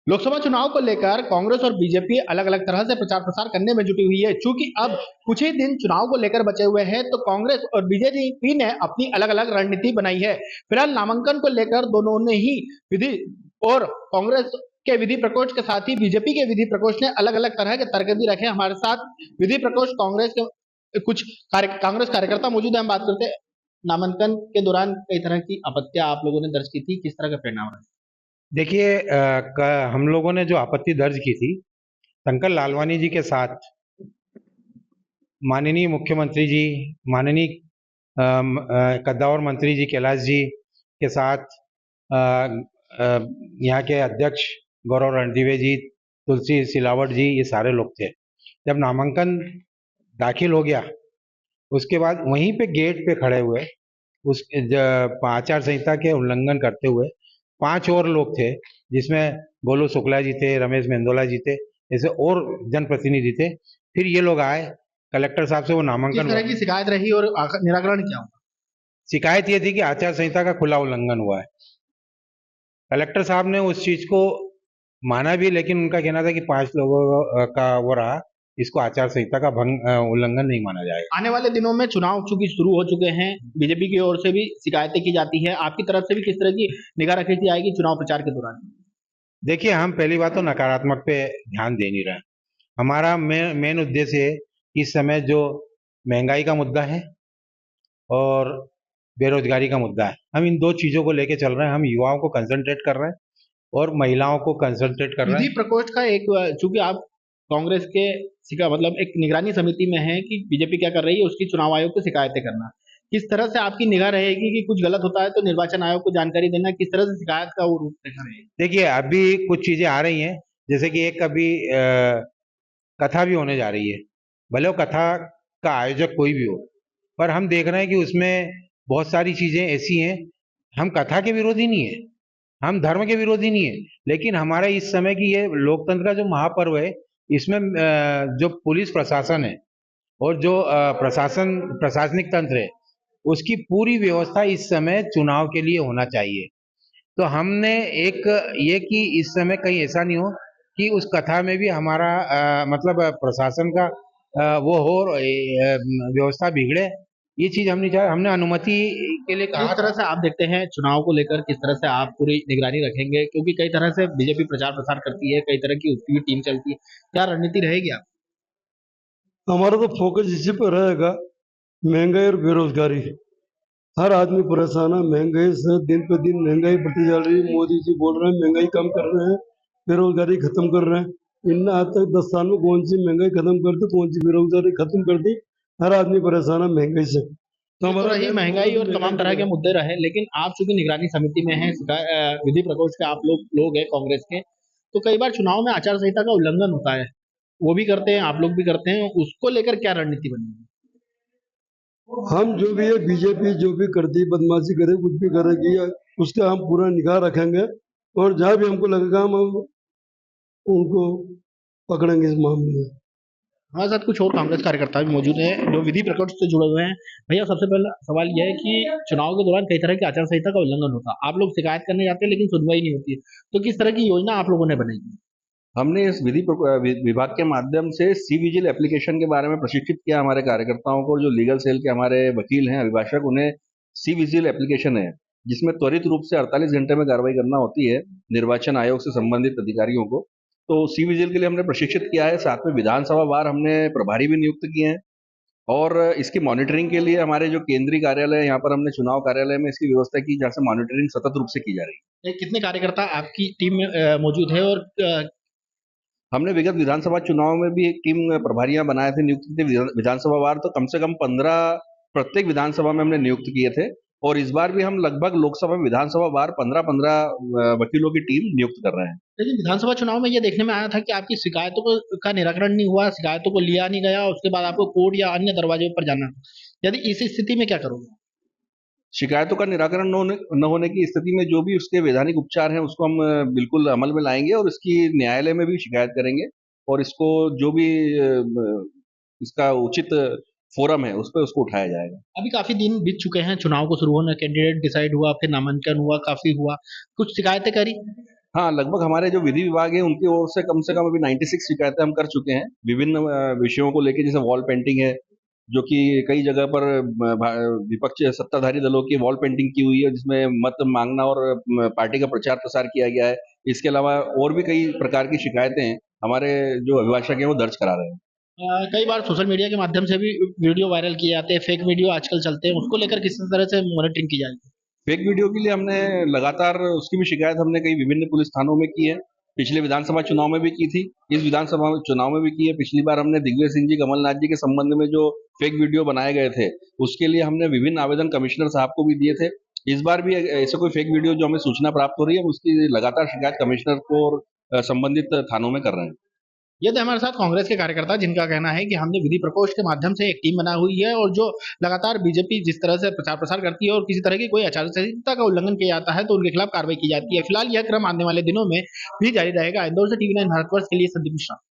लोकसभा चुनाव को लेकर कांग्रेस और बीजेपी अलग अलग तरह से प्रचार प्रसार करने में जुटी हुई है। चूंकि अब कुछ ही दिन चुनाव को लेकर बचे हुए हैं, तो कांग्रेस और बीजेपी ने अपनी अलग अलग रणनीति बनाई है। फिलहाल नामांकन को लेकर दोनों ने ही विधि और कांग्रेस के विधि प्रकोष्ठ के साथ ही बीजेपी के विधि प्रकोष्ठ ने अलग अलग तरह के तर्क भी रखे। हमारे साथ विधि प्रकोष्ठ कांग्रेस के कुछ कांग्रेस कार्यकर्ता मौजूद है। हम बात करते हैं, नामांकन के दौरान कई तरह की आपत्तियां आप लोगों ने दर्ज की थी, किस तरह के परिणाम रहे? देखिए, हम लोगों ने जो आपत्ति दर्ज की थी शंकर लालवानी जी के साथ, माननीय मुख्यमंत्री जी, माननीय कद्दावर मंत्री जी कैलाश जी के साथ, अ, यहाँ के अध्यक्ष गौरव रणदीवे जी, तुलसी सिलावट जी, ये सारे लोग थे। जब नामांकन दाखिल हो गया, उसके बाद वहीं पे गेट पे खड़े हुए उस आचार संहिता के उल्लंघन करते हुए 5 और लोग थे, जिसमें गोलू शुक्ला जी थे, रमेश मेंदोला जी थे, ऐसे और जनप्रतिनिधि थे। फिर ये लोग आए, कलेक्टर साहब से वो किस नामांकन तरह हुआ। की शिकायत रही और निराकरण क्या हुआ? शिकायत ये थी कि आचार संहिता का खुला उल्लंघन हुआ है। कलेक्टर साहब ने उस चीज को माना भी, लेकिन उनका कहना था कि 5 लोगों का वो रहा, इसको आचार संहिता का उल्लंघन नहीं माना जाएगा। आने वाले दिनों में चुनाव चूंकि शुरू हो चुके हैं, बीजेपी की ओर से भी शिकायतें की जाती है, आपकी तरफ से भी किस तरह की निगाह रखी जाएगी चुनाव प्रचार के दौरान? देखिए, हम पहली बात तो नकारात्मक पे ध्यान दे नहीं रहे हैं। हमारा मेन उद्देश्य है कि इस समय जो महंगाई का मुद्दा है और बेरोजगारी का मुद्दा है, हम इन दो चीजों को लेके चल रहे हैं। हम युवाओं को कंसंट्रेट कर रहे हैं और महिलाओं को कंसंट्रेट कर रहे विधि हैं। प्रकोष्ठ का एक, चूंकि आप कांग्रेस के मतलब एक निगरानी समिति में है कि बीजेपी क्या कर रही है उसकी चुनाव आयोग को शिकायतें करना, किस तरह से आपकी निगाह रहेगी कि कुछ गलत होता है तो निर्वाचन आयोग को जानकारी देना, किस तरह से शिकायत का वो रूप रेखा रहेगी? देखिए, अभी कुछ चीजें आ रही हैं, जैसे कि एक अभी कथा भी होने जा रही है। भले वो कथा का आयोजक कोई भी हो, पर हम देख रहे हैं कि उसमें बहुत सारी चीजें ऐसी हैं। हम कथा के विरोधी नहीं है, हम धर्म के विरोधी नहीं है, लेकिन हमारा इस समय की ये लोकतंत्र का जो महापर्व है, इसमें जो पुलिस प्रशासन है और जो प्रशासनिक तंत्र है, उसकी पूरी व्यवस्था इस समय चुनाव के लिए होना चाहिए। तो हमने एक ये कि इस समय कहीं ऐसा नहीं हो कि उस कथा में भी हमारा मतलब प्रशासन का वो हो और व्यवस्था बिगड़े। ये चीज हम नहीं चाह, हमने अनुमति के लिए किस कहा तरह था। से आप देखते हैं चुनाव को लेकर, किस तरह से आप पूरी निगरानी रखेंगे, क्योंकि कई तरह से बीजेपी प्रचार प्रसार करती है, कई तरह की उसकी भी टीम चलती है, क्या रणनीति रहेगी आप? हमारा तो फोकस इसी पर रहेगा, महंगाई और बेरोजगारी। हर आदमी परेशान है, महंगाई से दिन पे दिन महंगाई बढ़ती जा रही है। मोदी जी बोल रहे हैं महंगाई कम कर रहे हैं, बेरोजगारी खत्म कर रहे हैं। इनने आज तक 10 साल में कौन सी महंगाई खत्म कर दी, कौन सी बेरोजगारी खत्म कर दी? हर आदमी परेशान है महंगाई से। तो ये तो हमारा रही मेन महंगाई फोकस और महंगाई तमाम पर तरह के रहेगा। मुद्दे रहे, लेकिन आप चूंकि निगरानी समिति में हैं, विधि प्रकोष्ठ के आप लोग हैं कांग्रेस के, तो कई बार चुनाव में आचार संहिता का उल्लंघन होता है, वो भी करते हैं, आप लोग भी करते हैं, उसको लेकर क्या रणनीति बनेगी? हम जो भी है, बीजेपी जो भी करती बदमाशी करे, कुछ भी करेगी, उसका हम पूरा निगाह रखेंगे और जहाँ भी हमको लगेगा हम उनको पकड़ेंगे इस मामले में। हमारे साथ कुछ और कांग्रेस कार्यकर्ता भी मौजूद हैं जो विधि प्रकोष्ठ से जुड़े हुए हैं। भैया, सबसे पहला सवाल यह है कि चुनाव के दौरान कई तरह की आचार संहिता का उल्लंघन होता है, आप लोग शिकायत करने जाते हैं लेकिन सुनवाई नहीं होती है, तो किस तरह की योजना आप लोगों ने बनाई है? हमने इस विभाग के माध्यम से सी विजिल एप्लीकेशन के बारे में प्रशिक्षित किया हमारे कार्यकर्ताओं को। जो लीगल सेल के हमारे वकील हैं, अभिभाषक, उन्हें सी विजिल एप्लीकेशन है, जिसमें त्वरित रूप से 48 घंटे में कार्रवाई करना होती है निर्वाचन आयोग से संबंधित अधिकारियों को। तो सी विजिल के लिए हमने प्रशिक्षित किया है। साथ में विधानसभा वार हमने प्रभारी भी नियुक्त किए हैं और इसकी मॉनिटरिंग के लिए हमारे जो केंद्रीय कार्यालय है, यहाँ पर हमने चुनाव कार्यालय में इसकी व्यवस्था की, जहाँ से मॉनिटरिंग सतत रूप से की जा रही है। कितने कार्यकर्ता आपकी टीम में मौजूद है और हमने विगत विधानसभा चुनाव में भी एक टीम प्रभारियां बनाए थे, नियुक्त किए थे विधानसभा वार। तो कम से कम 15 प्रत्येक विधानसभा में हमने नियुक्त किए थे और इस बार भी हम लगभग लोकसभा विधानसभा वार 15-15 वकीलों की टीम नियुक्त कर रहे हैं। लेकिन विधानसभा चुनाव में ये देखने में आया था कि आपकी शिकायतों का निराकरण नहीं हुआ, शिकायतों को लिया नहीं गया, उसके बाद आपको कोर्ट या अन्य दरवाजे पर जाना था। यदि इस स्थिति में क्या करोगे? शिकायतों का निराकरण न होने की स्थिति में जो भी उसके वैधानिक उपचार हैं, उसको हम बिल्कुल अमल में लाएंगे और इसकी न्यायालय में भी शिकायत करेंगे और इसको जो भी इसका उचित फोरम है उस पर उसको उठाया जाएगा। अभी काफी दिन बीत चुके हैं चुनाव को शुरू होने, कैंडिडेट डिसाइड हुआ, फिर नामांकन हुआ, काफी हुआ, कुछ शिकायतें करी? हाँ, लगभग हमारे जो विधि विभाग है उनकी ओर से कम अभी 96 शिकायतें हम कर चुके हैं विभिन्न विषयों को लेके, जैसे वॉल पेंटिंग है जो कि कई जगह पर विपक्ष सत्ताधारी दलों की वॉल पेंटिंग की हुई है जिसमें मत मांगना और पार्टी का प्रचार प्रसार किया गया है। इसके अलावा और भी कई प्रकार की शिकायतें हैं हमारे जो अभिभाषक हैं वो दर्ज करा रहे हैं। कई बार सोशल मीडिया के माध्यम से भी वीडियो वायरल किए जाते हैं, फेक वीडियो आजकल चलते हैं, उसको लेकर किस तरह से मॉनिटरिंग की जाएगी? फेक वीडियो के लिए हमने लगातार उसकी भी शिकायत हमने कई विभिन्न पुलिस थानों में की है। पिछले विधानसभा चुनाव में भी की थी, इस विधानसभा चुनाव में भी की है। पिछली बार हमने दिग्विजय सिंह जी, कमलनाथ जी के संबंध में जो फेक वीडियो बनाए गए थे उसके लिए हमने विभिन्न आवेदन कमिश्नर साहब को भी दिए थे। इस बार भी ऐसे कोई फेक वीडियो जो हमें सूचना प्राप्त हो रही है हम उसकी लगातार शिकायत कमिश्नर को और संबंधित थानों में कर रहे हैं। ये थे हमारे साथ कांग्रेस के कार्यकर्ता जिनका कहना है कि हमने विधि प्रकोष्ठ के माध्यम से एक टीम बनाई हुई है और जो लगातार बीजेपी जिस तरह से प्रचार प्रसार करती है और किसी तरह की कोई आचार संहिता का उल्लंघन किया जाता है तो उनके खिलाफ कार्रवाई की जाती है। फिलहाल यह क्रम आने वाले दिनों में भी जारी रहेगा। इंदौर से TV9 भारतवर्ष के लिए संदीप मिश्रा।